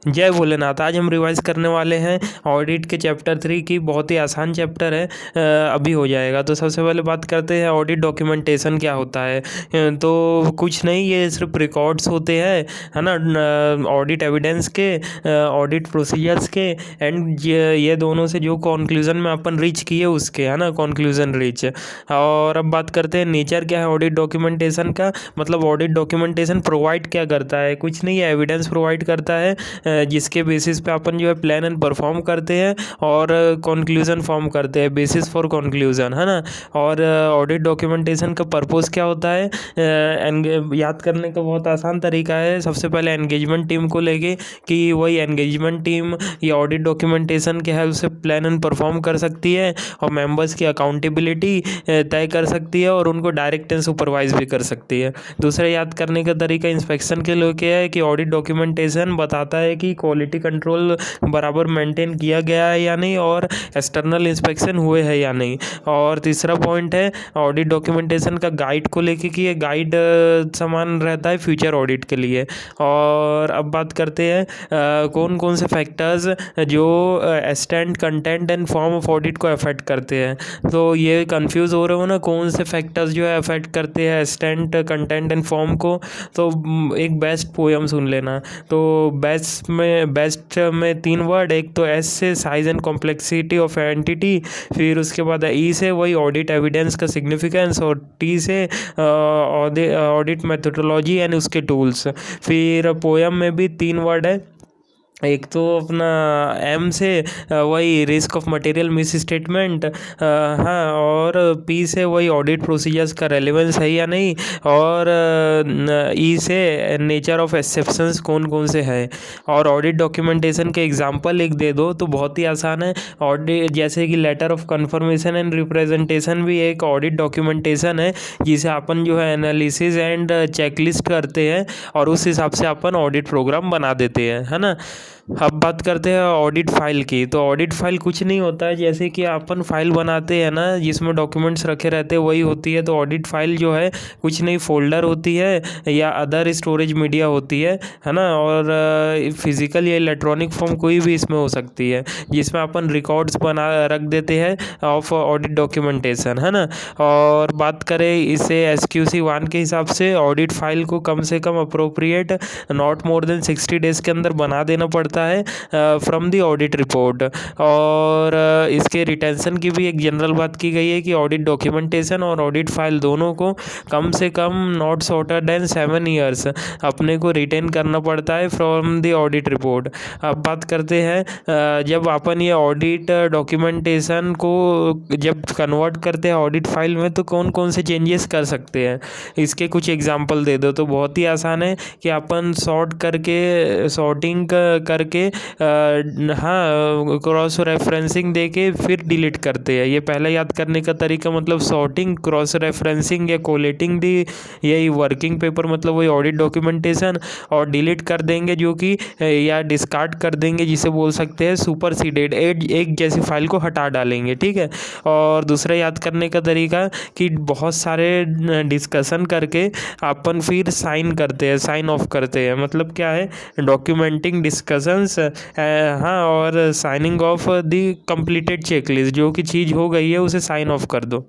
जय भोलेनाथ। आज हम रिवाइज करने वाले हैं ऑडिट के चैप्टर 3 की। बहुत ही आसान चैप्टर है, अभी हो जाएगा। तो सबसे पहले बात करते हैं ऑडिट डॉक्यूमेंटेशन क्या होता है। तो कुछ नहीं, ये सिर्फ रिकॉर्ड्स होते हैं, है ना, ऑडिट एविडेंस के, ऑडिट प्रोसीजर्स के, एंड ये दोनों से जो कंक्लूजन में अपन रीच किए उसके, है ना, कंक्लूजन रीच। और अब बात करते हैं नेचर क्या है ऑडिट डॉक्यूमेंटेशन का। मतलब ऑडिट डॉक्यूमेंटेशन प्रोवाइड क्या करता है, कुछ नहीं है, एविडेंस प्रोवाइड करता है जिसके बेसिस पे अपन जो है प्लान एंड परफॉर्म करते हैं और कंक्लूजन फॉर्म करते हैं, बेसिस फॉर कंक्लूजन, है ना। और ऑडिट डॉक्यूमेंटेशन का पर्पस क्या होता है, याद करने का बहुत आसान तरीका है। सबसे पहले एंगेजमेंट टीम को लेके कि वही एंगेजमेंट टीम ये ऑडिट डॉक्यूमेंटेशन के हेल्प से प्लान एंड परफॉर्म कर सकती है और मेंबर्स की अकाउंटेबिलिटी तय कर सकती है और उनको डायरेक्ट एंड सुपरवाइज भी कर सकती है। दूसरा याद करने का तरीका इंस्पेक्शन के लिए क्या है कि ऑडिट डॉक्यूमेंटेशन बताता है कि क्वालिटी कंट्रोल बराबर मेंटेन किया गया है या नहीं और एक्सटर्नल इंस्पेक्शन हुए हैं या नहीं। और तीसरा पॉइंट है ऑडिट डॉक्यूमेंटेशन का गाइड को लेके कि ये गाइड समान रहता है फ्यूचर ऑडिट के लिए। और अब बात करते हैं कौन कौन से फैक्टर्स जो stand content and form of audit को अफेक्ट करते हैं। तो ये कंफ्यूज हो रहे हो ना, कौन से फैक्टर्स जो है अफेक्ट करते हैं स्टैंड कंटेंट एंड फॉर्म को। तो एक बेस्ट पोएम सुन लेना। तो बेस्ट में 3 वर्ड, एक तो एस से size and complexity of entity, फिर उसके बाद ई से वही ऑडिट एविडेंस का सिग्निफिकेंस, और टी से ऑडिट मेथोडोलॉजी एंड उसके टूल्स। फिर पोएम में भी 3 वर्ड है, एक तो अपना एम से वही risk of material miss statement, हाँ, और पी से वही ऑडिट प्रोसीजर्स का रेलेवेंस है या नहीं, और ई से नेचर ऑफ एक्सेप्शंस कौन कौन से है। और ऑडिट डॉक्यूमेंटेशन के एग्जांपल एक दे दो तो बहुत ही आसान है। ऑडिट जैसे कि letter of confirmation and representation भी एक ऑडिट डॉक्यूमेंटेशन है जिसे अपन जो है एनालिसिस एंड चेकलिस्ट करते हैं और उस हिसाब से अपन ऑडिट प्रोग्राम बना देते हैं, है ना। अब बात करते हैं ऑडिट फाइल की। तो ऑडिट फाइल कुछ नहीं होता है, जैसे कि अपन फाइल बनाते हैं ना जिसमें डॉक्यूमेंट्स रखे रहते हैं वही होती है। तो ऑडिट फाइल जो है कुछ नहीं, फोल्डर होती है या अदर स्टोरेज मीडिया होती है ना। और फिजिकल या इलेक्ट्रॉनिक फॉर्म कोई भी इसमें हो सकती है जिसमें अपन रिकॉर्ड्स बना रख देते हैं ऑफ ऑडिट डॉक्यूमेंटेशन, है ना। और बात करें इसे SQC 1 के हिसाब से ऑडिट फाइल को कम से कम appropriate not more than 60 days के अंदर बना देना पड़ता है फ्रॉम द ऑडिट रिपोर्ट। और इसके रिटेंशन की भी एक जनरल बात की गई है कि ऑडिट डॉक्यूमेंटेशन और ऑडिट फाइल दोनों को कम से कम नॉट शॉर्टर देन 7 ईयर्स अपने को रिटेन करना पड़ता है फ्रॉम द ऑडिट रिपोर्ट। अब बात करते हैं जब अपन ये ऑडिट डॉक्यूमेंटेशन को जब कन्वर्ट करते हैं ऑडिट फाइल में तो कौन कौन से चेंजेस कर सकते हैं, इसके कुछ एग्जांपल दे दो। तो बहुत ही आसान है कि अपन सॉर्टिंग करके हाँ, क्रॉस रेफरेंसिंग दे के फिर डिलीट करते हैं। ये पहले याद करने का तरीका, मतलब सॉर्टिंग, क्रॉस रेफरेंसिंग या कोलेटिंग दी, यही वर्किंग पेपर मतलब वही ऑडिट डॉक्यूमेंटेशन। और डिलीट कर देंगे जो कि या डिस्कार्ड कर देंगे जिसे बोल सकते हैं सुपरसीडेड, एक जैसी फाइल को हटा डालेंगे, ठीक है। और दूसरा याद करने का तरीका कि बहुत सारे डिस्कशन करके अपन फिर साइन करते हैं, साइन ऑफ करते हैं। मतलब क्या है, डॉक्यूमेंटिंग डिस्कशंस, हाँ, और signing off the completed checklist, जो कि चीज़ हो गई है उसे साइन ऑफ कर दो।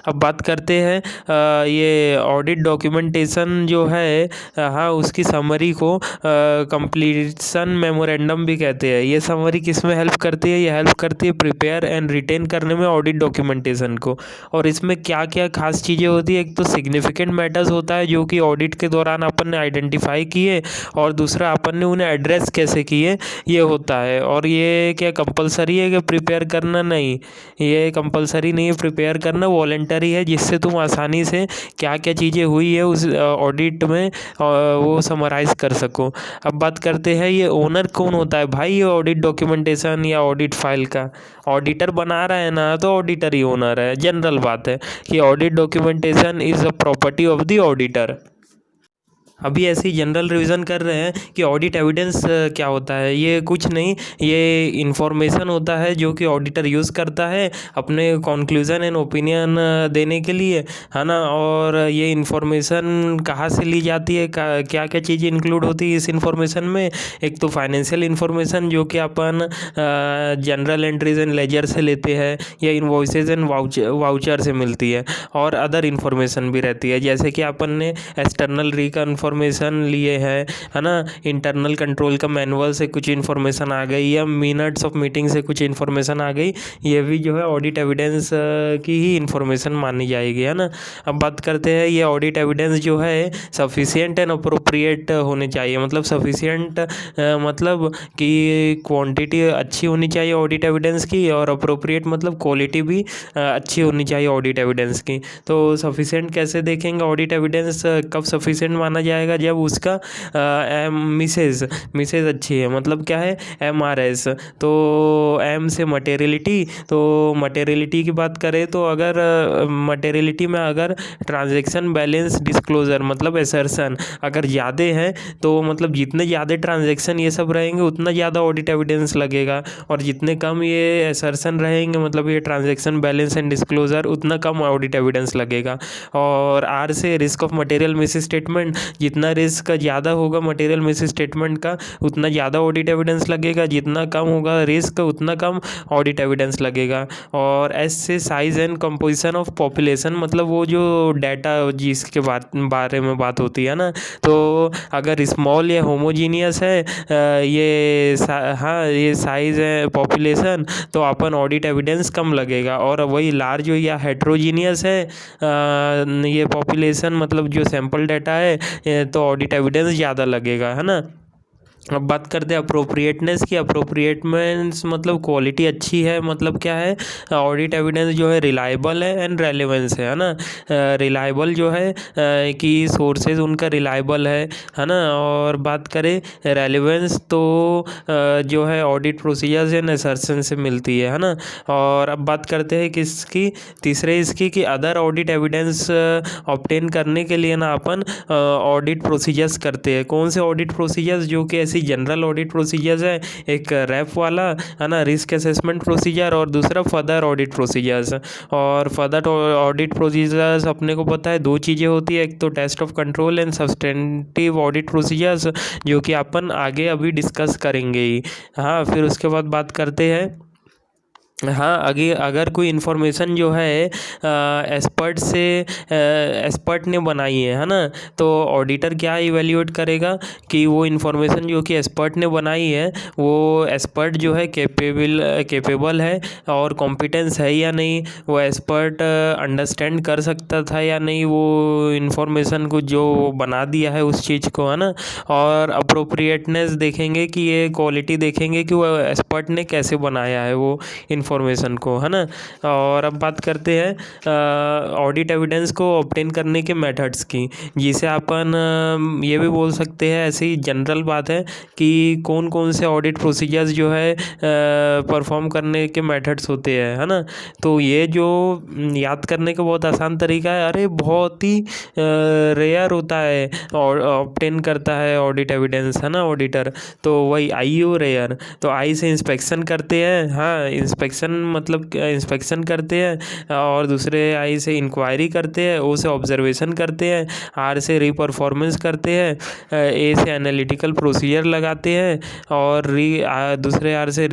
अब बात करते हैं ये ऑडिट डॉक्यूमेंटेशन जो है, हाँ, उसकी समरी को कंप्लीशन मेमोरेंडम भी कहते हैं। ये समरी किस में हेल्प करती है, ये हेल्प करती है प्रिपेयर एंड रिटेन करने में ऑडिट डॉक्यूमेंटेशन को। और इसमें क्या क्या खास चीज़ें होती है, एक तो सिग्निफिकेंट मैटर्स होता है जो कि ऑडिट के दौरान अपन ने आइडेंटिफाई किए, और दूसरा अपन ने उन्हें एड्रेस कैसे किए ये होता है। और ये क्या कंपलसरी है कि प्रिपेयर करना, नहीं, ये कंपलसरी नहीं है प्रिपेयर करना, वॉलेंटरी है, जिससे तुम आसानी से क्या क्या चीज़ें हुई है उस ऑडिट में वो समराइज़ कर सको। अब बात करते हैं ये ओनर कौन होता है भाई, ये ऑडिट डॉक्यूमेंटेशन या ऑडिट फाइल का ऑडिटर बना रहा है ना, तो ऑडिटर ही ओनर है। जनरल बात है कि audit documentation is a property of the auditor. अभी ऐसे ही जनरल रिवीजन कर रहे हैं कि ऑडिट एविडेंस क्या होता है। ये कुछ नहीं, ये इंफॉर्मेशन होता है जो कि ऑडिटर यूज़ करता है अपने कंक्लूजन एंड ओपिनियन देने के लिए, है ना। और ये इंफॉर्मेशन कहाँ से ली जाती है, क्या क्या चीज़ें इंक्लूड होती है इस इंफॉर्मेशन में। एक तो फाइनेंशियल इंफॉर्मेशन जो कि अपन जनरल एंट्रीज एंड लेजर से लेते हैं या इनवॉइसेज एंड वाउचर से मिलती है। और अदर इन्फॉर्मेशन भी रहती है, जैसे कि अपन ने एक्सटर्नल इन्फॉर्मेशन लिए है ना। इंटरनल कंट्रोल का मैनुअल से कुछ इन्फॉर्मेशन आ गई या मिनट्स ऑफ मीटिंग से कुछ इन्फॉर्मेशन आ गई, ये भी जो है ऑडिट एविडेंस की ही इन्फॉर्मेशन मानी जाएगी, है ना। अब बात करते हैं, ये ऑडिट एविडेंस जो है सफिशिएंट एंड अप्रोप्रिएट होने चाहिए। मतलब सफिशिएंट मतलब कि क्वांटिटी अच्छी होनी चाहिए ऑडिट एविडेंस की, और अप्रोप्रिएट मतलब क्वालिटी भी अच्छी होनी चाहिए ऑडिट एविडेंस की। तो सफिशिएंट कैसे देखेंगे ऑडिट एविडेंस, कब सफिशिएंट माना जाएगा, जब उसका मिसेज अच्छी है। मतलब क्या है, MRS। तो M से मटेरियलिटी, तो मटेरियलिटी की बात करें तो अगर मटेरियलिटी में अगर ट्रांजैक्शन बैलेंस डिस्क्लोजर मतलब एसर्शन अगर ज़्यादा है, तो मतलब जितने ज़्यादा ट्रांजैक्शन ये सब रहेंगे उतना ज़्यादा ऑडिट एविडेंस लगेगा, और जितने कम ये एसर्शन रहेंगे मतलब ये ट्रांजैक्शन बैलेंस एंड डिस्क्लोजर, उतना कम ऑडिट एविडेंस लगेगा। और R से risk of material miss statement, जितना रिस्क ज़्यादा होगा मटेरियल मिस स्टेटमेंट का उतना ज़्यादा ऑडिट एविडेंस लगेगा, जितना कम होगा रिस्क उतना कम ऑडिट एविडेंस लगेगा। और S से size and composition of population, मतलब वो जो डाटा जिसके बारे में बात होती है ना। तो अगर स्मॉल या होमोजीनियस है ये साइज़ है पॉपुलेशन, तो अपन ऑडिट एविडेंस कम लगेगा। और वही लार्ज या हेट्रोजीनियस है ये पॉपुलेशन मतलब जो सैंपल डाटा है, तो ऑडिट एविडेंस ज़्यादा लगेगा, है ना। अब बात करते हैं अप्रोप्रिएटनेस की। अप्रोप्रिएटनेस मतलब क्वालिटी अच्छी है, मतलब क्या है, ऑडिट एविडेंस जो है रिलायबल है एंड रेलेवेंस है ना। रिलायबल जो है कि सोर्सेज उनका रिलायबल है ना। और बात करें रेलेवेंस, तो जो है ऑडिट प्रोसीजर्स एंड असर्शन से मिलती है ना। और अब बात करते हैं किसकी, तीसरे इसकी कि अदर ऑडिट एविडेंस ऑब्टेन करने के लिए ना अपन ऑडिट प्रोसीजर्स करते हैं। कौन से ऑडिट प्रोसीजर्स, जो कि ऐसी जनरल ऑडिट प्रोसीजर्स है, एक रैप वाला है ना रिस्क असेसमेंट प्रोसीजर, और दूसरा फर्दर ऑडिट प्रोसीजर्स। और फर्दर ऑडिट प्रोसीजर्स अपने को पता है दो चीज़ें होती है, एक तो test of control and substantive audit procedures, जो कि अपन आगे अभी डिस्कस करेंगे ही। हाँ, फिर उसके बाद बात करते हैं, हाँ, अगर कोई इन्फॉर्मेशन जो है एक्सपर्ट ने बनाई है ना, तो ऑडिटर क्या इवेल्युएट करेगा कि वो इन्फॉर्मेशन जो कि एक्सपर्ट ने बनाई है, वो एक्सपर्ट जो है कैपेबल है और कॉम्पिटेंस है या नहीं, वो एक्सपर्ट अंडरस्टैंड कर सकता था या नहीं वो इन्फॉर्मेशन को जो बना दिया है उस चीज़ को, है ना। और अप्रोप्रिएटनेस देखेंगे कि ये क्वालिटी देखेंगे कि वो एक्सपर्ट ने कैसे बनाया है वो इन्फॉर्मेशन को, है ना। और अब बात करते हैं ऑडिट एविडेंस को ऑब्टेन करने के मेथड्स की, जिसे अपन ये भी बोल सकते हैं, ऐसी जनरल बात है कि कौन कौन से ऑडिट प्रोसीजर्स जो है परफॉर्म करने के मेथड्स होते हैं, है ना। तो ये जो याद करने का बहुत आसान तरीका है, अरे बहुत ही रेयर होता है और ऑब्टेन करता है ऑडिट एविडेंस, है ना ऑडिटर। तो वही IO रेयर, तो I से इंस्पेक्शन करते हैं, हाँ इंस्पेक्शन मतलब इंस्पेक्शन करते हैं, और दूसरे I से इंक्वायरी करते हैं, O से ऑब्जर्वेशन करते हैं, R से रीपरफॉर्मेंस करते हैं, A से एनालिटिकल प्रोसीजर लगाते हैं, और दूसरे R से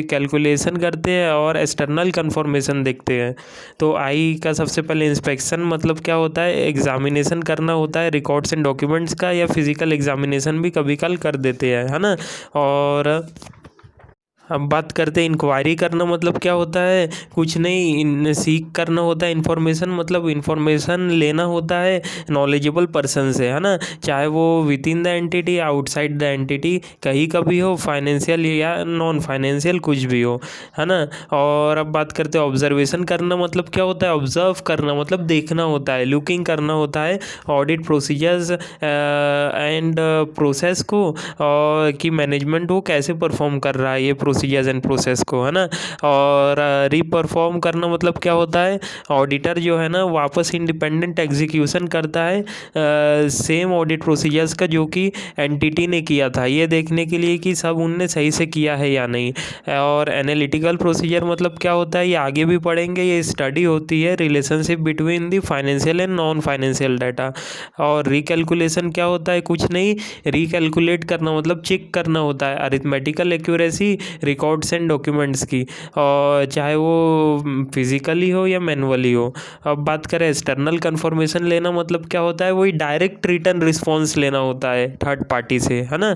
कैलकुलेशन करते हैं, और एक्सटर्नल कन्फर्मेशन देखते हैं। तो I का सबसे पहले इंस्पेक्शन मतलब क्या होता है, एग्जामिनेशन करना होता है रिकॉर्ड्स एंड डॉक्यूमेंट्स का, या फिजिकल एग्जामिनेशन भी कभी कल कर देते हैं, है ना। और अब बात करते हैं इंक्वायरी करना मतलब क्या होता है, कुछ नहीं सीख करना होता है इन्फॉर्मेशन, मतलब इन्फॉर्मेशन लेना होता है नॉलेजेबल पर्सन से, है ना। चाहे वो with in the entity outside the entity कहीं का भी हो, फाइनेंशियल या नॉन फाइनेंशियल कुछ भी हो, है ना। और अब बात करते हैं ऑब्जर्वेशन करना मतलब क्या होता है, ऑब्जर्व करना मतलब देखना होता है, लुकिंग करना होता है ऑडिट प्रोसीजर्स एंड प्रोसेस को, और कि मैनेजमेंट वो कैसे परफॉर्म कर रहा है ये प्रोसीजर्स एंड प्रोसेस को, है ना। और रीपरफॉर्म करना मतलब क्या होता है, ऑडिटर जो है ना वापस इंडिपेंडेंट एग्जीक्यूशन करता है सेम ऑडिट प्रोसीजर्स का जो कि एंटिटी ने किया था, ये देखने के लिए कि सब उनने सही से किया है या नहीं। और एनालिटिकल प्रोसीजर मतलब क्या होता है, ये आगे भी पढ़ेंगे, ये स्टडी होती है relationship between the financial and non financial data. और रिकैलकुलेशन क्या होता है, कुछ नहीं, रिकैलकुलेट करना मतलब चेक करना होता है arithmetical accuracy records and documents की, और चाहे वो फिजिकली हो या मैनुअली हो। अब बात करें एक्सटर्नल कंफर्मेशन लेना मतलब क्या होता है, वही डायरेक्ट रिटर्न रिस्पॉन्स लेना होता है थर्ड पार्टी से, है ना।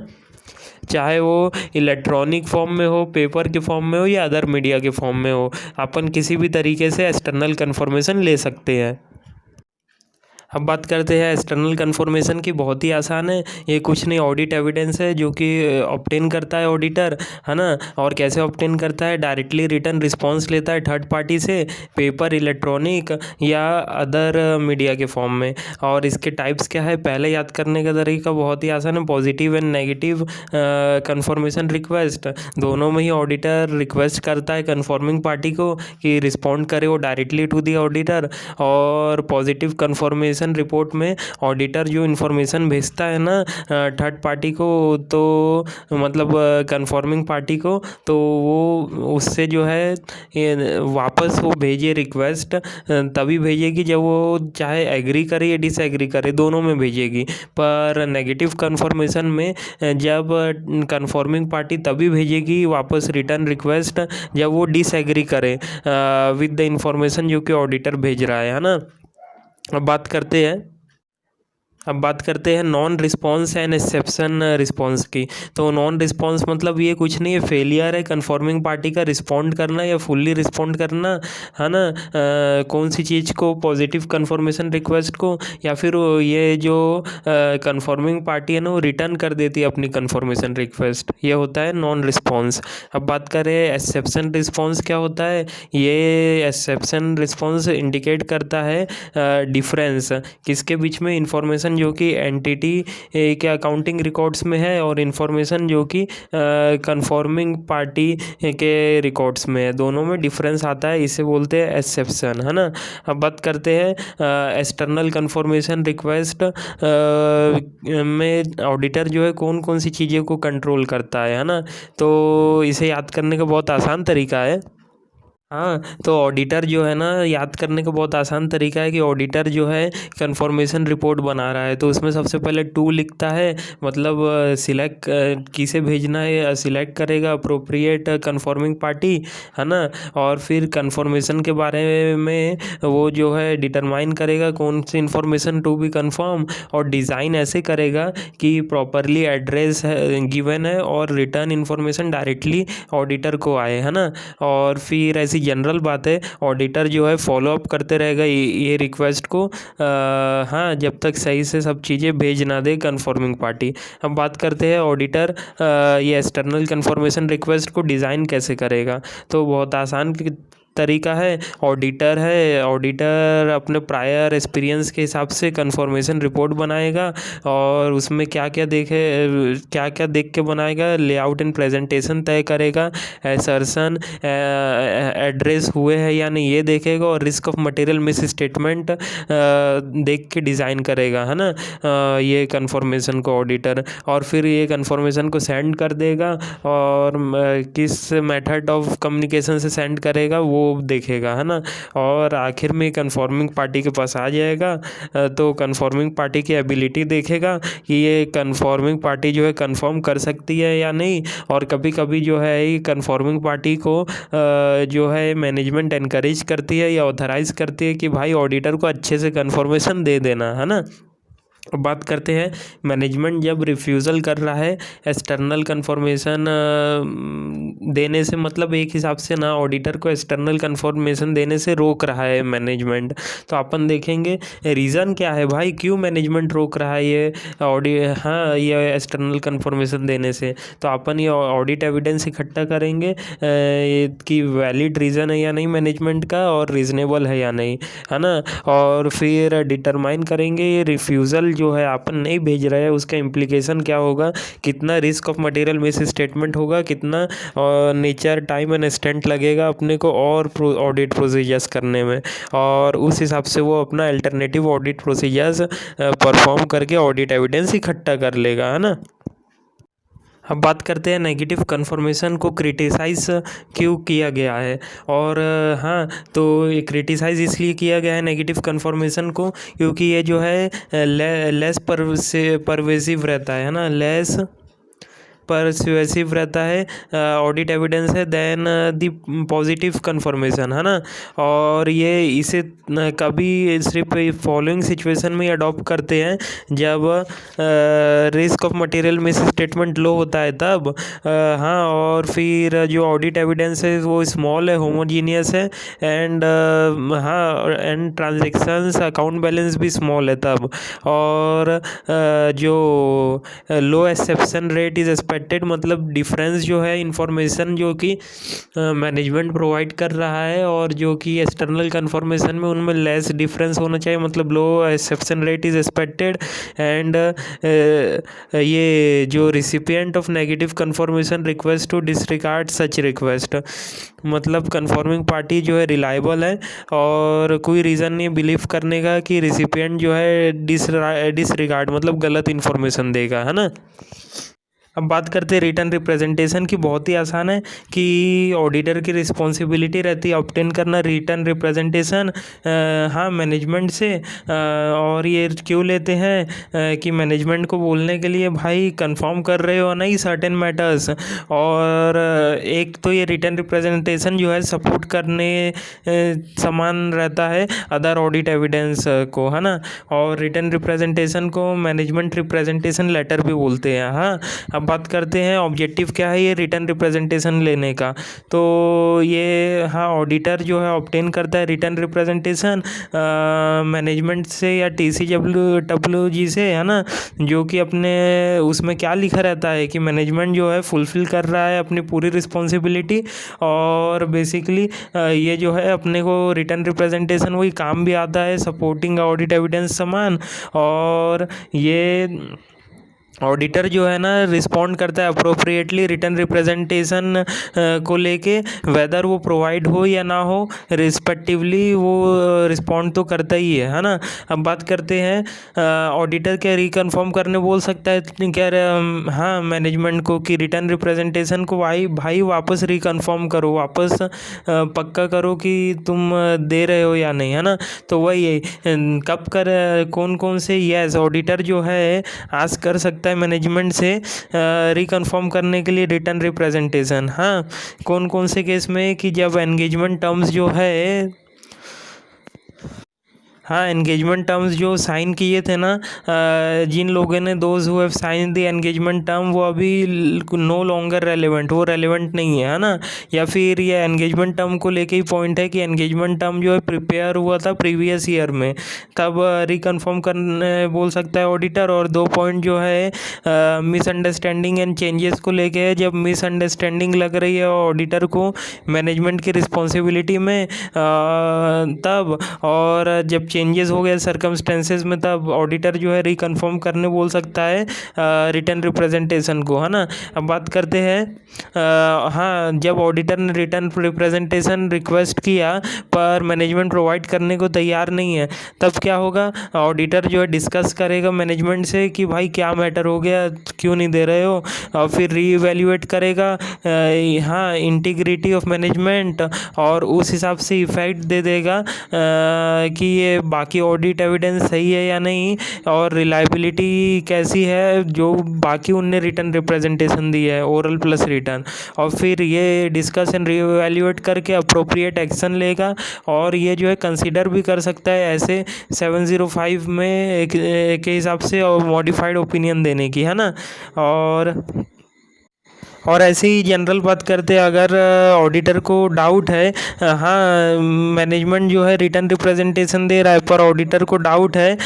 चाहे वो इलेक्ट्रॉनिक फॉर्म में हो, पेपर के फॉर्म में हो या अदर मीडिया के फॉर्म में हो, अपन किसी भी तरीके से एक्सटर्नल कंफर्मेशन ले सकते हैं। अब बात करते हैं एक्सटर्नल कंफर्मेशन की, बहुत ही आसान है, ये कुछ नहीं ऑडिट एविडेंस है जो कि ऑब्टेन करता है ऑडिटर, है ना। और कैसे ऑब्टेन करता है, डायरेक्टली रिटर्न रिस्पॉन्स लेता है थर्ड पार्टी से, पेपर, इलेक्ट्रॉनिक या अदर मीडिया के फॉर्म में। और इसके टाइप्स क्या है, पहले याद करने का तरीका बहुत ही आसान है, positive and negative confirmation request, दोनों में ही ऑडिटर रिक्वेस्ट करता है कंफर्मिंग पार्टी को कि रिस्पॉन्ड करे वो डायरेक्टली टू दी ऑडिटर। और पॉजिटिव कंफर्मेशन रिपोर्ट में ऑडिटर जो इन्फॉर्मेशन भेजता है ना थर्ड पार्टी को, तो मतलब कंफर्मिंग पार्टी को, तो वो उससे जो है वापस वो भेजे रिक्वेस्ट, तभी भेजेगी जब वो चाहे एग्री करे या डिसएग्री करे, दोनों में भेजेगी। पर नेगेटिव कंफर्मेशन में जब कंफर्मिंग पार्टी तभी भेजेगी वापस रिटर्न रिक्वेस्ट जब वो डिसएग्री करे विद द इंफॉर्मेशन जो कि ऑडिटर भेज रहा है ना। अब बात करते हैं non response and exception response की। तो नॉन रिस्पॉन्स मतलब ये कुछ नहीं है, फेलियर है कंफर्मिंग पार्टी का रिस्पॉन्ड करना या फुल्ली रिस्पॉन्ड करना, है ना। कौन सी चीज़ को, पॉजिटिव कंफर्मेशन रिक्वेस्ट को, या फिर ये जो कंफर्मिंग पार्टी है ना वो रिटर्न कर देती है अपनी कंफर्मेशन रिक्वेस्ट, ये होता है नॉन रिस्पॉन्स। अब बात करें एक्सेप्शन रिस्पॉन्स क्या होता है, ये एक्सेप्शन रिस्पॉन्स इंडिकेट करता है डिफरेंस किसके बीच में, इंफॉर्मेशन जो कि एंटिटी के अकाउंटिंग रिकॉर्ड्स में है और इन्फॉर्मेशन जो कि कंफर्मिंग पार्टी के रिकॉर्ड्स में है, दोनों में डिफरेंस आता है, इसे बोलते हैं एक्सेप्शन, है ना। अब बात करते हैं एक्सटर्नल कंफर्मेशन रिक्वेस्ट में ऑडिटर जो है कौन कौन सी चीज़ों को कंट्रोल करता है ना। तो इसे याद करने का बहुत आसान तरीका है। हाँ, तो ऑडिटर जो है ना, याद करने का बहुत आसान तरीका है कि ऑडिटर जो है कंफर्मेशन रिपोर्ट बना रहा है तो उसमें सबसे पहले टू लिखता है, मतलब सिलेक्ट किसे भेजना है, सिलेक्ट करेगा अप्रोप्रिएट कंफर्मिंग पार्टी, है ना। और फिर कंफर्मेशन के बारे में वो जो है डिटरमाइन करेगा कौन सी इन्फॉर्मेशन टू बी कंफर्म, और डिज़ाइन ऐसे करेगा कि प्रॉपरली एड्रेस गिवन है और रिटर्न इन्फॉर्मेशन डायरेक्टली ऑडिटर को आए, है ना। और फिर ऐसी जनरल बात है, ऑडिटर जो है फॉलो अप करते रहेगा ये रिक्वेस्ट को, हाँ, जब तक सही से सब चीज़ें भेज ना दे कंफर्मिंग पार्टी। अब बात करते हैं ऑडिटर ये एक्सटर्नल कंफर्मेशन रिक्वेस्ट को डिज़ाइन कैसे करेगा। तो बहुत आसान तरीका है, ऑडिटर अपने प्रायर एक्सपीरियंस के हिसाब से कंफर्मेशन रिपोर्ट बनाएगा और उसमें क्या क्या देख के बनाएगा, लेआउट एंड प्रेजेंटेशन तय करेगा, असर्शन एड्रेस हुए हैं या नहीं ये देखेगा, और risk of material miss statement देख के डिज़ाइन करेगा, है ना, ये कंफर्मेशन को ऑडिटर। और फिर ये कंफर्मेशन को सेंड कर देगा और किस मेथड ऑफ कम्युनिकेशन से सेंड करेगा वो देखेगा, है ना। और आखिर में कंफर्मिंग पार्टी के पास आ जाएगा तो कंफर्मिंग पार्टी की एबिलिटी देखेगा कि ये कंफर्मिंग पार्टी जो है कंफर्म कर सकती है या नहीं। और कभी कभी जो है ये कंफर्मिंग पार्टी को जो है मैनेजमेंट एनकरेज करती है या ऑथराइज करती है कि भाई ऑडिटर को अच्छे से कंफर्मेशन दे देना, है ना। बात करते हैं मैनेजमेंट जब रिफ्यूज़ल कर रहा है एक्सटर्नल कंफर्मेशन देने से, मतलब एक हिसाब से ना ऑडिटर को एक्सटर्नल कंफर्मेशन देने से रोक रहा है मैनेजमेंट, तो अपन देखेंगे रीज़न क्या है भाई, क्यों मैनेजमेंट रोक रहा है ये ये एक्सटर्नल कंफर्मेशन देने से। तो अपन ये ऑडिट एविडेंस इकट्ठा करेंगे कि वैलिड रीज़न है या नहीं मैनेजमेंट का और रीज़नेबल है या नहीं, है ना। और फिर डिटरमाइन करेंगे ये रिफ्यूज़ल जो है अपन नहीं भेज रहे हैं उसका इम्प्लीकेशन क्या होगा, कितना risk of material miss statement होगा, कितना नेचर टाइम एंड एक्सटेंट लगेगा अपने को और ऑडिट प्रोसीजर्स करने में, और उस हिसाब से वो अपना अल्टरनेटिव ऑडिट प्रोसीजर्स परफॉर्म करके ऑडिट एविडेंस इकट्ठा कर लेगा, है ना। अब बात करते हैं नेगेटिव कन्फर्मेशन को क्रिटिसाइज़ क्यों किया गया है। और हाँ, तो ये क्रिटिसाइज़ इसलिए किया गया है नेगेटिव कन्फर्मेशन को क्योंकि ये जो है लेस परवेसिव रहता है ना, लेस परसुएसिव रहता है ऑडिट एविडेंस है देन द पॉजिटिव कन्फर्मेशन, है ना। और ये इसे कभी सिर्फ फॉलोइंग सिचुएशन में अडॉप्ट करते हैं जब risk of material misstatement low होता है तब, हाँ, और फिर जो ऑडिट एविडेंस है वो स्मॉल है, होमोजीनियस है, एंड हाँ, एंड ट्रांजेक्शन्स अकाउंट बैलेंस भी स्मॉल है तब, और जो लो एक्सेप्शन रेट इज एक्सपेक्टेड, मतलब डिफरेंस जो है इंफॉर्मेशन जो कि मैनेजमेंट प्रोवाइड कर रहा है और जो कि एक्सटर्नल कन्फर्मेशन में उनमें लेस डिफरेंस होना चाहिए, मतलब low exception rate is expected. And ये जो recipient of negative confirmation request to disregard such request, मतलब कन्फर्मिंग पार्टी जो है रिलायबल है और कोई रीज़न नहीं बिलीव करने का कि रिसिपिएंट जो है डिसरिगार्ड मतलब गलत इन्फॉर्मेशन देगा, है ना। अब बात करते हैं रिटर्न रिप्रेजेंटेशन की। बहुत ही आसान है कि ऑडिटर की रिस्पॉन्सिबिलिटी रहती है ऑब्टेन करना रिटर्न रिप्रेजेंटेशन, हाँ, मैनेजमेंट से। और ये क्यों लेते हैं कि मैनेजमेंट को बोलने के लिए भाई कंफर्म कर रहे हो नहीं सर्टेन मैटर्स, और एक तो ये रिटर्न रिप्रेजेंटेशन जो है सपोर्ट करने समान रहता है अदर ऑडिट एविडेंस को, है ना। और रिटर्न रिप्रेजेंटेशन को मैनेजमेंट रिप्रेजेंटेशन लेटर भी बोलते हैं, हाँ। अब बात करते हैं ऑब्जेक्टिव क्या है ये रिटर्न रिप्रेजेंटेशन लेने का। तो ये, हाँ, ऑडिटर जो है ऑब्टेन करता है रिटर्न रिप्रेजेंटेशन मैनेजमेंट से या TCWG से, है ना, जो कि अपने उसमें क्या लिखा रहता है कि मैनेजमेंट जो है फुलफिल कर रहा है अपनी पूरी रिस्पॉन्सिबिलिटी, और बेसिकली ये जो है अपने को रिटर्न रिप्रेजेंटेशन वही काम भी आता है सपोर्टिंग ऑडिट एविडेंस समान। और ये ऑडिटर जो है ना रिस्पॉन्ड करता है अप्रोप्रिएटली रिटर्न रिप्रेजेंटेशन को लेके, वेदर वो प्रोवाइड हो या ना हो, रिस्पेक्टिवली वो रिस्पॉन्ड तो करता ही है ना। अब बात करते हैं ऑडिटर क्या रिकन्फर्म करने बोल सकता है क्या, हाँ, मैनेजमेंट को कि रिटर्न रिप्रेजेंटेशन को भाई वापस रिकन्फर्म करो, वापस पक्का करो कि तुम दे रहे हो या नहीं, है ना। तो वही कब कर कौन कौन से यस ऑडिटर जो है आज कर सकता है मैनेजमेंट से रिकन्फर्म करने के लिए रिटर्न रिप्रेजेंटेशन, हाँ, कौन कौन से केस में कि जब एंगेजमेंट टर्म्स जो है, हाँ, एंगेजमेंट टर्म्स जो साइन किए थे ना जिन लोगों ने, those who have sign the engagement term, वो अभी नो लॉन्गर रेलेवेंट, वो रेलेवेंट नहीं है ना। या फिर ये एंगेजमेंट टर्म को लेके ही पॉइंट है कि एंगेजमेंट टर्म जो है प्रिपेयर हुआ था प्रीवियस ईयर में, तब रिकन्फर्म करने बोल सकता है ऑडिटर। और 2 पॉइंट जो है मिसअंडरस्टैंडिंग एंड चेंजेस को लेके है, जब मिसअंडरस्टैंडिंग लग रही है ऑडिटर को मैनेजमेंट की रिस्पॉन्सिबिलिटी में तब, और जब चेंजेस हो गए सर्कमस्टेंसेस में, तब ऑडिटर जो है रिकन्फर्म करने बोल सकता है रिटर्न रिप्रेजेंटेशन को, है ना। अब बात करते हैं हाँ, जब ऑडिटर ने रिटर्न रिप्रेजेंटेशन रिक्वेस्ट किया पर मैनेजमेंट प्रोवाइड करने को तैयार नहीं है, तब क्या होगा, ऑडिटर जो है डिस्कस करेगा मैनेजमेंट से कि भाई क्या मैटर हो गया, क्यों नहीं दे रहे हो, और फिर रीइवैल्यूएट करेगा, हाँ, इंटीग्रिटी ऑफ मैनेजमेंट, और उस हिसाब से इफेक्ट दे देगा कि ये बाकी ऑडिट एविडेंस सही है या नहीं, और रिलायबिलिटी कैसी है जो बाकी उनने रिटर्न रिप्रेजेंटेशन दी है, ओरल प्लस रिटर्न। और फिर ये डिस्कस एंड रीवैल्यूएट करके अप्रोप्रिएट एक्शन लेगा, और ये जो है कंसीडर भी कर सकता है ऐसे 705 में के हिसाब से और मॉडिफाइड ओपिनियन देने की, है ना। और और ऐसे ही जनरल बात करते हैं, अगर ऑडिटर को डाउट है, हाँ मैनेजमेंट जो है रिटर्न रिप्रेजेंटेशन दे रहा है पर ऑडिटर को डाउट है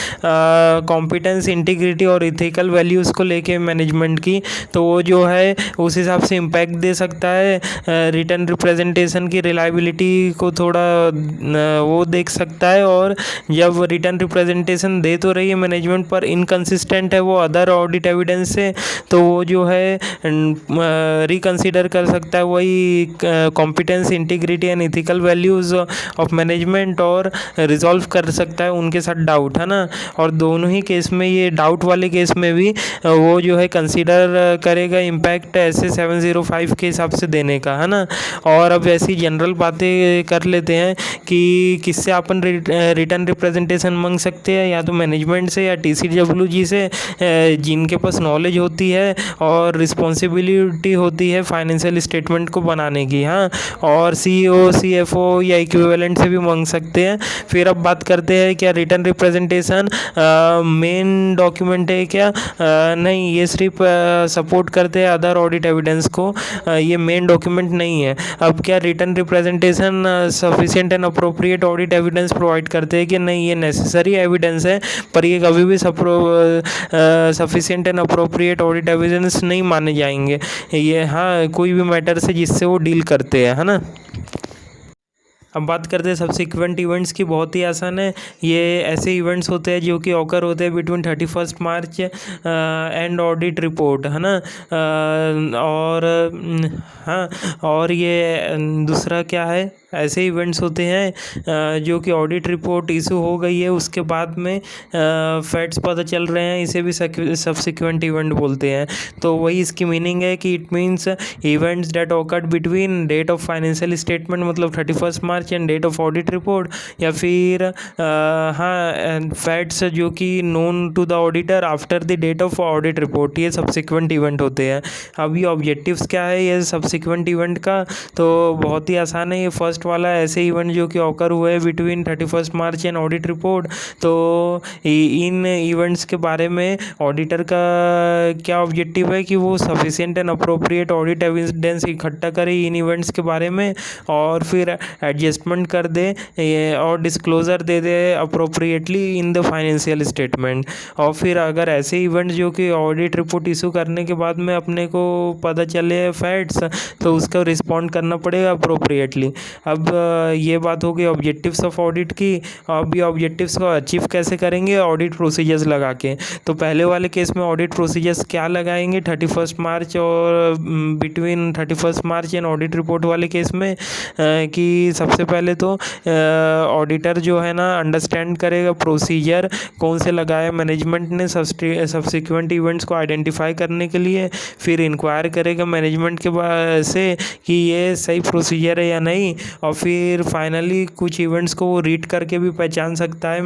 कॉम्पिटेंस, इंटीग्रिटी और इथिकल वैल्यूज़ को लेके मैनेजमेंट की, तो वो जो है उस हिसाब से इम्पैक्ट दे सकता है। रिटर्न रिप्रेजेंटेशन की रिलायबिलिटी को थोड़ा वो देख सकता है, और जब रिटर्न रिप्रेजेंटेशन दे तो रही है मैनेजमेंट पर इनकंसिस्टेंट है वो अदर ऑडिट एविडेंस से, तो वो जो है रिकंसिडर कर सकता है वही competence, integrity and ethical values of management, और रिजॉल्व कर सकता है उनके साथ डाउट, है ना। और दोनों ही केस में, ये डाउट वाले केस में भी वो जो है कंसीडर करेगा इम्पैक्ट ऐसे 705 के हिसाब से देने का, है ना। और अब ऐसी जनरल बातें कर लेते हैं कि किससे अपन रिटर्न रिप्रेजेंटेशन मांग सकते हैं, या तो मैनेजमेंट से या TCWG से, जिनके पास नॉलेज होती है और रिस्पॉन्सिबिलिटी होती है फाइनेंशियल स्टेटमेंट को बनाने की, हाँ। और CEO, CFO या इक्विवेलेंट से भी मांग सकते हैं। फिर अब बात करते हैं क्या रिटर्न रिप्रेजेंटेशन मेन डॉक्यूमेंट है क्या? नहीं, ये सिर्फ सपोर्ट करते हैं अदर ऑडिट एविडेंस को, ये मेन डॉक्यूमेंट नहीं है। अब क्या written representation sufficient and appropriate audit evidence provide करते हैं कि नहीं, ये नेसेसरी एविडेंस है पर ये कभी भी sufficient and appropriate audit evidence नहीं माने जाएंगे ये, हाँ, कोई भी मैटर से जिससे वो डील करते हैं, है ना। अब बात करते हैं सब्सिक्वेंट इवेंट्स की, बहुत ही आसान है। ये ऐसे इवेंट्स होते हैं जो कि ऑकर होते हैं between 31 March and audit report, है ना। और हाँ, और ये दूसरा क्या है, ऐसे इवेंट्स होते हैं जो कि ऑडिट रिपोर्ट इशू हो गई है उसके बाद में फैक्ट्स पता चल रहे हैं, इसे भी सब्सिक्वेंट इवेंट बोलते हैं। तो वही इसकी मीनिंग है कि it means events that occurred between date of financial statement मतलब 31 March end date of audit report, या फिर हाँ फैक्ट्स जो कि known to the auditor after the date of audit report, ये सब्सिक्वेंट इवेंट होते हैं। अब ये ऑब्जेक्टिव्स क्या है ये सब्सिक्वेंट इवेंट का, तो बहुत ही आसान है। ये फर्स्ट वाला ऐसे इवेंट जो कि ऑकर हुए between 31 March and audit report, तो इन इवेंट्स के बारे में ऑडिटर का क्या ऑब्जेक्टिव है कि वो sufficient and appropriate audit evidence इकट्ठा करे इन इवेंट्स के बारे में, और फिर एडजस्टमेंट कर दे और disclosure they they appropriately in the financial statement. और फिर अगर ऐसे इवेंट जो कि ऑडिट रिपोर्ट इशू करने के बाद में अपने को पता चले फैक्ट्स, तो उसका रिस्पॉन्ड करना पड़ेगा अप्रोप्रिएटली। अब ये बात हो गई ऑब्जेक्टिव्स ऑफ ऑडिट की। अब ये ऑब्जेक्टिव्स को अचीव कैसे करेंगे? ऑडिट प्रोसीजर्स लगा के। तो पहले वाले केस में ऑडिट प्रोसीजर्स क्या लगाएंगे 31 मार्च और between 31 March and audit report वाले केस में कि सबसे पहले तो ऑडिटर जो है ना अंडरस्टैंड करेगा प्रोसीजर कौन से लगाया मैनेजमेंट ने सब्सिक्वेंट इवेंट्स को आइडेंटिफाई करने के लिए, फिर इंक्वायर करेगा मैनेजमेंट के से कि ये सही प्रोसीजर है या नहीं, और फिर फाइनली कुछ इवेंट्स को वो रीड करके भी पहचान सकता है,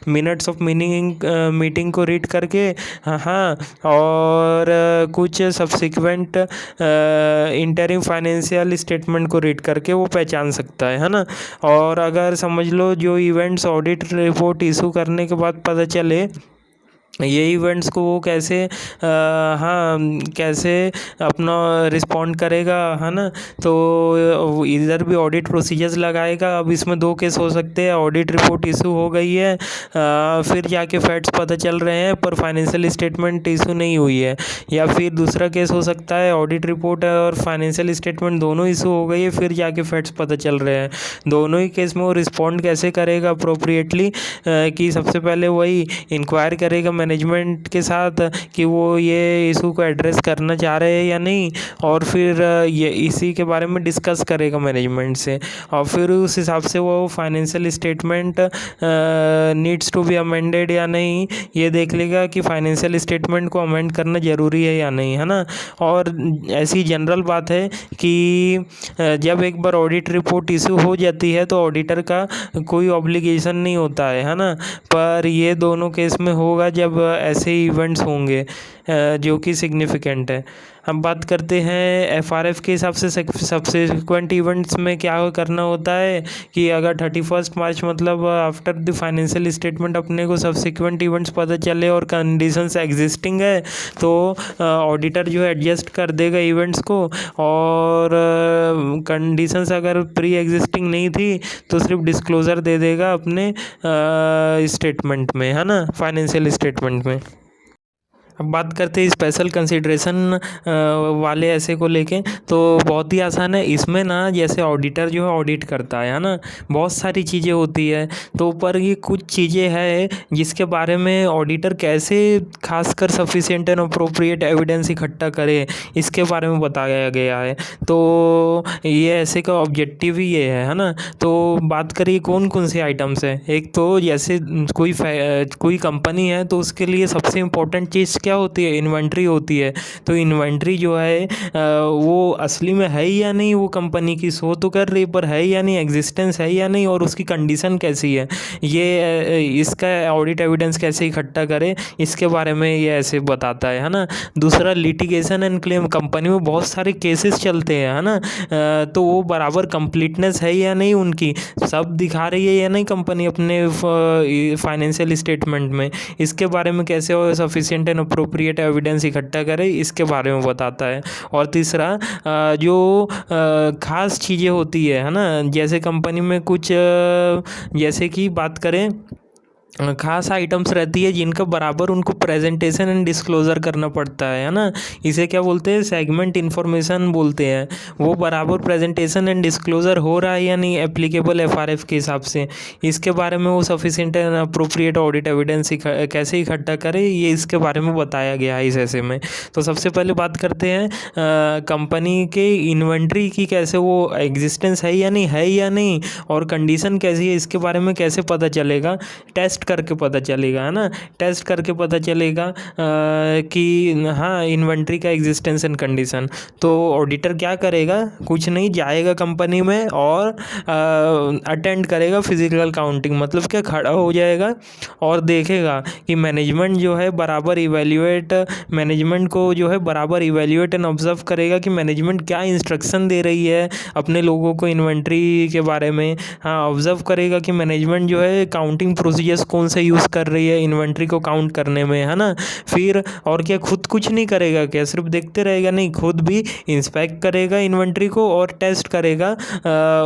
मिनट्स ऑफ मीटिंग को रीड करके, हाँ, और कुछ सब्सिक्वेंट इंटरिम फाइनेंशियल स्टेटमेंट को रीड करके वो पहचान सकता है ना। और अगर समझ लो जो इवेंट्स ऑडिट रिपोर्ट इशू करने के बाद पता चले, ये इवेंट्स को वो कैसे हाँ कैसे अपना रिस्पॉन्ड करेगा, है ना। तो इधर भी ऑडिट प्रोसीजर्स लगाएगा। अब इसमें दो केस हो सकते हैं, ऑडिट रिपोर्ट इशू हो गई है फिर जाके फैक्ट्स पता चल रहे हैं पर फाइनेंशियल स्टेटमेंट इशू नहीं हुई है, या फिर दूसरा केस हो सकता है ऑडिट रिपोर्ट और फाइनेंशियल स्टेटमेंट दोनों इशू हो गई है फिर जाके फैक्ट्स पता चल रहे हैं। दोनों ही केस में वो रिस्पॉन्ड कैसे करेगा अप्रोप्रिएटली, कि सबसे पहले वही इंक्वायर करेगा मैनेजमेंट के साथ कि वो ये इशू को एड्रेस करना चाह रहे हैं या नहीं, और फिर ये इसी के बारे में डिस्कस करेगा मैनेजमेंट से, और फिर उस हिसाब से वो financial statement needs to be amended या नहीं ये देख लेगा कि फाइनेंशियल स्टेटमेंट को अमेंड करना ज़रूरी है या नहीं, है ना। और ऐसी जनरल बात है कि जब एक बार ऑडिट रिपोर्ट इशू हो जाती है तो ऑडिटर का कोई ऑब्लिगेशन नहीं होता है ना। पर ये दोनों केस में होगा जब ऐसे इवेंट्स होंगे जो कि सिग्निफिकेंट है। हम बात करते हैं एफआरएफ के हिसाब से सब्सिक्वेंट इवेंट्स में क्या करना होता है कि अगर 31 मार्च मतलब आफ्टर द फाइनेंशियल स्टेटमेंट अपने को सब्सिक्वेंट इवेंट्स पता चले और कंडीशंस एग्जिस्टिंग है तो ऑडिटर जो है एडजस्ट कर देगा इवेंट्स को, और कंडीशंस अगर प्री एग्जिस्टिंग नहीं थी तो सिर्फ डिस्क्लोज़र दे देगा अपने स्टेटमेंट में, है ना, फाइनेंशियल स्टेटमेंट में। अब बात करते हैं स्पेशल कंसिड्रेशन वाले ऐसे को लेके, तो बहुत ही आसान है इसमें ना। जैसे ऑडिटर जो है ऑडिट करता है ना, बहुत सारी चीज़ें होती है, तो पर ये कुछ चीज़ें हैं जिसके बारे में ऑडिटर कैसे खासकर सफिशिएंट एंड अप्रोप्रिएट एविडेंस इकट्ठा करे इसके बारे में बताया गया है। तो ये ऐसे का ऑब्जेक्टिव ही ये है ना। तो बात करिए कौन कौन से आइटम्स हैं। एक तो जैसे कोई कंपनी है तो उसके लिए सबसे इम्पोर्टेंट चीज़ क्या होती है, इन्वेंट्री होती है। तो इन्वेंट्री जो है वो असली में है या नहीं, वो कंपनी की शो तो कर रही पर है या नहीं, एग्जिस्टेंस है या नहीं, और उसकी कंडीशन कैसी है, ये इसका ऑडिट एविडेंस कैसे इकट्ठा करे इसके बारे में ये ऐसे बताता है ना। दूसरा लिटिगेशन एंड क्लेम, कंपनी में बहुत सारे केसेस चलते हैं, है ना, तो वो बराबर कंप्लीटनेस है या नहीं, उनकी सब दिखा रही है या नहीं कंपनी अपने फाइनेंशियल स्टेटमेंट में, इसके बारे में कैसे वो सफिशिएंट एंड अप्रोप्रिएट एविडेंस इकट्ठा करे इसके बारे में बताता है। और तीसरा जो खास चीज़ें होती है ना, जैसे कंपनी में कुछ जैसे कि बात करें खास आइटम्स रहती है जिनका बराबर उनको प्रेजेंटेशन एंड डिस्क्लोज़र करना पड़ता है ना। इसे क्या बोलते हैं, सेगमेंट इन्फॉर्मेशन बोलते हैं। वो बराबर प्रेजेंटेशन एंड डिस्क्लोज़र हो रहा है या नहीं एप्लीकेबल एफआरएफ के हिसाब से, इसके बारे में वो sufficient and appropriate audit evidence कैसे इकट्ठा करे ये इसके बारे में बताया गया है इस ऐसे में। तो सबसे पहले बात करते हैं कंपनी के इन्वेंट्री की, कैसे वो एग्जिस्टेंस है या नहीं, और कंडीशन कैसी है इसके बारे में कैसे पता चलेगा, टेस्ट करके पता चलेगा, है ना। टेस्ट करके पता चलेगा कि हाँ इन्वेंट्री का एग्जिस्टेंस एंड कंडीशन। तो ऑडिटर क्या करेगा, कुछ नहीं, जाएगा कंपनी में और अटेंड करेगा फिजिकल काउंटिंग, मतलब क्या खड़ा हो जाएगा और देखेगा कि मैनेजमेंट जो है बराबर मैनेजमेंट को जो है बराबर इवेल्युएट एंड ऑब्जर्व करेगा कि मैनेजमेंट क्या इंस्ट्रक्शन दे रही है अपने लोगों को इन्वेंट्री के बारे में। हाँ, ऑब्जर्व करेगा कि मैनेजमेंट जो है काउंटिंग प्रोसीजर्स कौन से यूज़ कर रही है इन्वेंट्री को काउंट करने में, है ना। फिर और क्या, खुद कुछ नहीं करेगा क्या, सिर्फ देखते रहेगा, नहीं, खुद भी इंस्पेक्ट करेगा इन्वेंट्री को और टेस्ट करेगा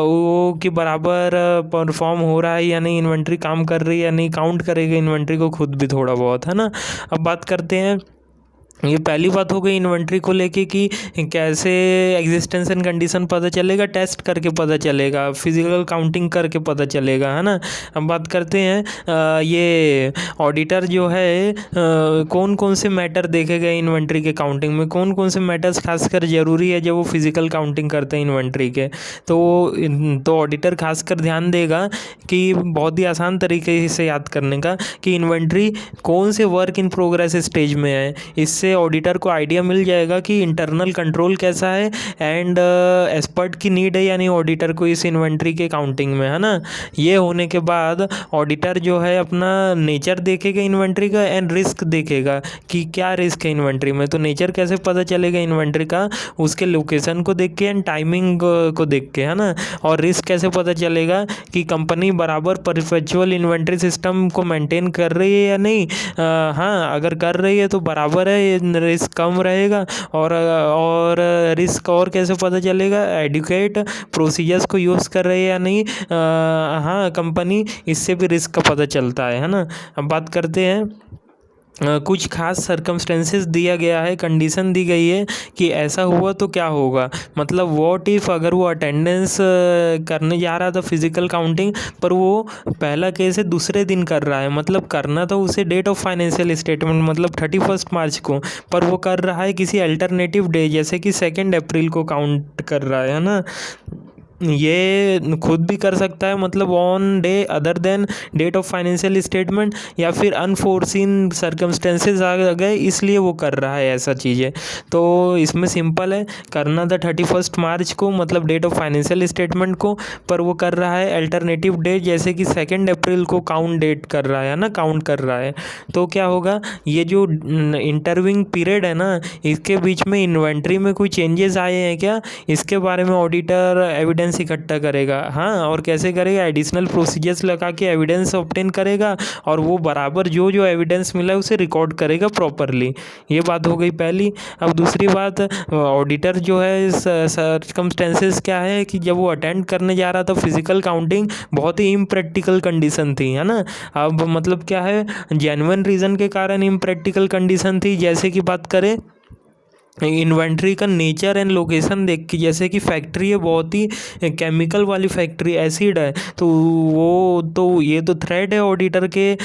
वो कि बराबर परफॉर्म हो रहा है या नहीं, इन्वेंट्री काम कर रही है या नहीं, काउंट करेगा इन्वेंट्री को खुद भी थोड़ा बहुत, है ना। अब बात करते हैं, ये पहली बात हो गई इन्वेंट्री को लेके कि कैसे एग्जिस्टेंस एंड कंडीशन पता चलेगा, टेस्ट करके पता चलेगा, फिजिकल काउंटिंग करके पता चलेगा, है ना। हम बात करते हैं ये ऑडिटर जो है कौन कौन से मैटर देखेगा इन्वेंट्री के काउंटिंग में, कौन कौन से मैटर्स खासकर ज़रूरी है जब वो फिजिकल काउंटिंग करते हैं इन्वेंट्री के। तो ऑडिटर खासकर ध्यान देगा कि बहुत ही आसान तरीके से याद करने का कि इन्वेंट्री कौन से वर्क इन प्रोग्रेस स्टेज में है, इससे ऑडिटर को आइडिया मिल जाएगा कि इंटरनल कंट्रोल कैसा है एंड एक्सपर्ट की नीड है या नहीं ऑडिटर को इस इन्वेंट्री के काउंटिंग में, है ना। ये होने के बाद ऑडिटर जो है अपना नेचर देखेगा इन्वेंट्री का एंड रिस्क देखेगा कि क्या रिस्क है इन्वेंट्री में। तो नेचर कैसे पता चलेगा इन्वेंट्री का, उसके लोकेशन को देख के एंड टाइमिंग को देख के, है ना। और रिस्क कैसे पता चलेगा कि कंपनी बराबर परपेचुअल इन्वेंट्री सिस्टम को मेंटेन कर रही है या नहीं। हाँ, अगर कर रही है तो बराबर है, रिस्क कम रहेगा। और रिस्क और कैसे पता चलेगा, एडुकेट प्रोसीजर्स को यूज़ कर रहे हैं या नहीं। हाँ, कंपनी, इससे भी रिस्क का पता चलता है ना। अब बात करते हैं कुछ खास सर्कमस्टेंसेस दिया गया है, कंडीशन दी गई है कि ऐसा हुआ तो क्या होगा। मतलब व्हाट इफ़, अगर वो अटेंडेंस करने जा रहा था फिजिकल काउंटिंग पर वो पहला केस है दूसरे दिन कर रहा है, मतलब करना तो उसे डेट ऑफ फाइनेंशियल स्टेटमेंट मतलब 31 मार्च को, पर वो कर रहा है किसी अल्टरनेटिव डे जैसे कि 2 अप्रैल को काउंट कर रहा है ना। ये खुद भी कर सकता है, मतलब on day other than date of financial statement, या फिर अनफोर्सिन सर्कमस्टेंसेज आ गए इसलिए वो कर रहा है ऐसा चीज़ें। तो इसमें सिंपल है, करना था 31 मार्च को, मतलब डेट ऑफ फाइनेंशियल स्टेटमेंट को, पर वो कर रहा है अल्टरनेटिव डेट, जैसे कि 2 अप्रैल को काउंट डेट कर रहा है ना, काउंट कर रहा है। तो क्या होगा, ये जो इंटरविंग पीरियड है ना, इसके बीच में इन्वेंट्री में कोई चेंजेस आए हैं क्या, इसके बारे में ऑडिटर एविडेंस इकट्ठा करेगा। हाँ, और कैसे करेगा, एडिशनल प्रोसीजर्स लगा के एविडेंस ऑब्टेन करेगा, और वो बराबर जो जो एविडेंस मिला है उसे रिकॉर्ड करेगा प्रॉपरली। ये बात हो गई पहली। अब दूसरी बात, ऑडिटर जो है सर्कमस्टेंसेस क्या है कि जब वो अटेंड करने जा रहा था फिजिकल काउंटिंग, बहुत ही इम्प्रैक्टिकल कंडीशन थी, है ना। अब मतलब क्या है, जेन्युइन रीज़न के कारण इम्प्रैक्टिकल कंडीशन थी, जैसे कि बात करें इन्वेंट्री का नेचर एंड लोकेशन देख के, जैसे कि फैक्ट्री है बहुत ही केमिकल वाली फैक्ट्री, एसिड है, तो वो तो ये तो थ्रेट है ऑडिटर के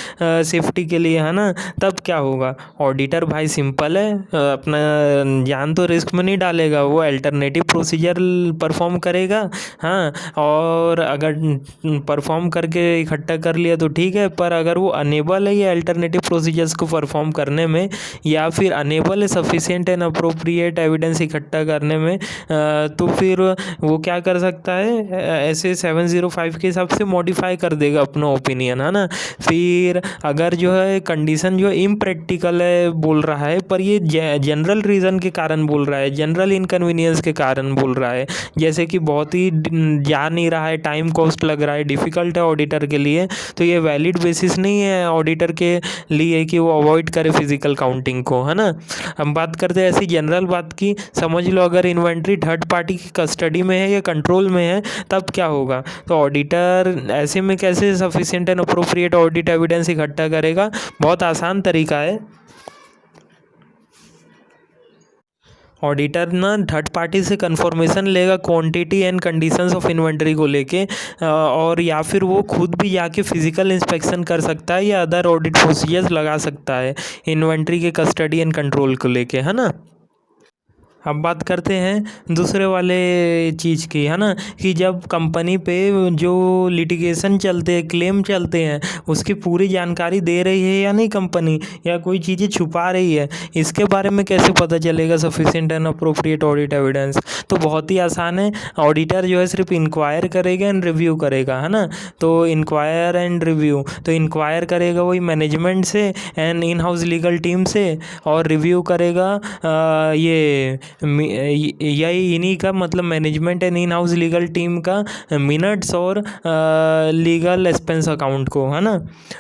सेफ्टी के लिए, है ना। तब क्या होगा, ऑडिटर भाई सिंपल है, अपना जान तो रिस्क में नहीं डालेगा, वो अल्टरनेटिव प्रोसीजर परफॉर्म करेगा। हाँ, और अगर परफॉर्म करके इकट्ठा कर लिया तो ठीक है, पर अगर वो अनेबल है ये अल्टरनेटिव प्रोसीजर्स को परफॉर्म करने में, या फिर अनेबल है सफिशिएंट एंड अप्रोप्रिएट एविडेंस इकट्ठा करने में, तो फिर वो क्या कर सकता है, ऐसे 705 के हिसाब से मॉडिफाई कर देगा अपना ओपिनियन, है ना। फिर अगर जो है कंडीशन जो इम्प्रैक्टिकल है बोल रहा है, पर ये जनरल रीज़न के कारण बोल रहा है, जनरल इनकन्वीनियंस के कारण बोल रहा है, जैसे कि बहुत ही जा नहीं रहा है, टाइम कॉस्ट लग रहा है, डिफ़िकल्ट है ऑडिटर के लिए, तो ये वैलिड बेसिस नहीं है ऑडिटर के लिए कि वो अवॉइड करे फिजिकल काउंटिंग को, है ना। हम बात करते हैं ऐसी जनरल बात की, समझ लो अगर इन्वेंट्री थर्ड पार्टी की कस्टडी में है या कंट्रोल में है, तब क्या होगा। तो ऑडिटर ऐसे में कैसे sufficient and appropriate audit evidence इकट्ठा करेगा, बहुत आसान तरीका है। ऑडिटर ना थर्ड पार्टी से कंफर्मेशन लेगा quantity and conditions of inventory को लेके, और या फिर वो खुद भी जाके फिजिकल इंस्पेक्शन कर सकता है या अदर ऑडिट प्रोसीजर्स लगा सकता है इन्वेंट्री के कस्टडी एंड कंट्रोल को लेके, है ना। अब बात करते हैं दूसरे वाले चीज़ की, है ना, कि जब कंपनी पे जो लिटिगेशन चलते हैं, क्लेम चलते हैं, उसकी पूरी जानकारी दे रही है या नहीं कंपनी, या कोई चीज़ें छुपा रही है, इसके बारे में कैसे पता चलेगा sufficient and appropriate audit evidence. तो बहुत ही आसान है, ऑडिटर जो है सिर्फ इंक्वायर करेगा एंड रिव्यू करेगा, है ना। तो इंक्वायर एंड रिव्यू, तो इंक्वायर करेगा वही मैनेजमेंट से and in house legal team से, और रिव्यू करेगा ये यही इन्हीं का मतलब management and in house legal team का मिनट्स और लीगल एक्सपेंस अकाउंट को, है ना।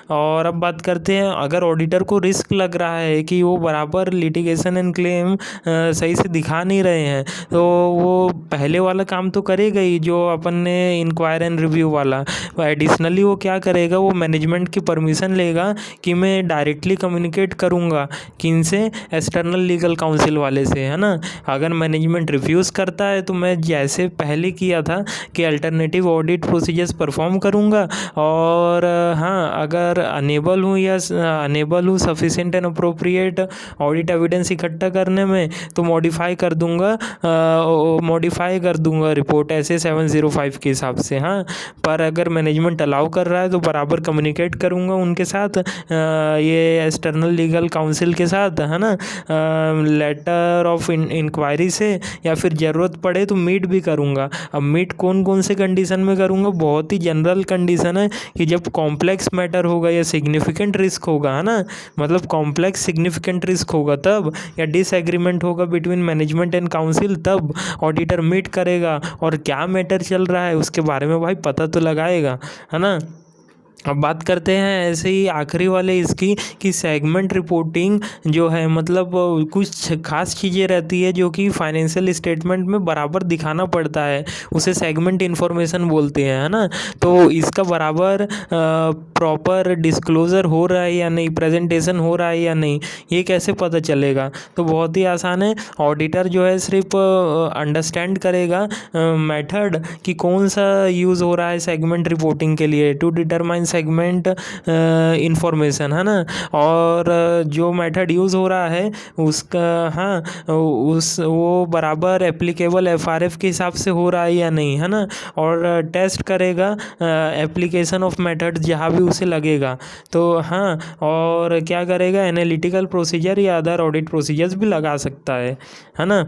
और अब बात करते हैं, अगर ऑडिटर को रिस्क लग रहा है कि वो बराबर लिटिगेशन एंड क्लेम सही से दिखा नहीं रहे हैं, तो वो पहले वाला काम तो करेगा ही जो अपन ने इंक्वायर एंड रिव्यू वाला, एडिशनली वो क्या करेगा, वो मैनेजमेंट की परमिशन लेगा कि मैं डायरेक्टली कम्युनिकेट करूँगा किनसे, एक्सटर्नल लीगल काउंसिल वाले से, है ना। अगर मैनेजमेंट रिफ्यूज़ करता है तो मैं जैसे पहले किया था कि अल्टरनेटिव ऑडिट प्रोसीजर्स परफॉर्म करूँगा, और हाँ अगर अनेबल हूँ या अनेबल हूँ sufficient and appropriate audit evidence इकट्ठा करने में, तो मॉडिफाई कर दूंगा रिपोर्ट ऐसे 705 के हिसाब से। हाँ, पर अगर मैनेजमेंट अलाउ कर रहा है तो बराबर कम्युनिकेट करूँगा उनके साथ, ये एक्सटर्नल लीगल काउंसिल के साथ, है ना, लेटर ऑफ इंक्वायरी से, या फिर ज़रूरत पड़े तो मीट भी करूँगा। अब मीट कौन कौन से कंडीशन में करूँगा, बहुत ही जनरल कंडीशन है कि जब कॉम्प्लेक्स मैटर होगा या सिग्निफिकेंट रिस्क होगा, है ना, मतलब कॉम्प्लेक्स सिग्निफिकेंट रिस्क होगा तब, या डिसएग्रीमेंट होगा बिटवीन मैनेजमेंट एंड काउंसिल, तब ऑडिटर मीट करेगा और क्या मैटर चल रहा है उसके बारे में भाई पता तो लगाएगा, है ना। अब बात करते हैं ऐसे ही आखिरी वाले इसकी कि सेगमेंट रिपोर्टिंग जो है, मतलब कुछ खास चीज़ें रहती है जो कि फाइनेंशियल स्टेटमेंट में बराबर दिखाना पड़ता है, उसे सेगमेंट इन्फॉर्मेशन बोलते हैं, है ना। तो इसका बराबर प्रॉपर डिस्क्लोज़र हो रहा है या नहीं, प्रेजेंटेशन हो रहा है या नहीं, ये कैसे पता चलेगा। तो बहुत ही आसान है, ऑडिटर जो है सिर्फ अंडरस्टैंड करेगा मेथड कि कौन सा यूज़ हो रहा है सेगमेंट रिपोर्टिंग के लिए, टू डिटरमाइन सेगमेंट इंफॉर्मेशन, है ना। और जो मेथड यूज़ हो रहा है उसका, हाँ, उस वो बराबर एप्लीकेबल एफआरएफ के हिसाब से हो रहा है या नहीं, है ना। और टेस्ट करेगा एप्लीकेशन ऑफ मेथड जहाँ भी उसे लगेगा। तो हाँ, और क्या करेगा, एनालिटिकल प्रोसीजर या अदर ऑडिट प्रोसीजर्स भी लगा सकता है ना।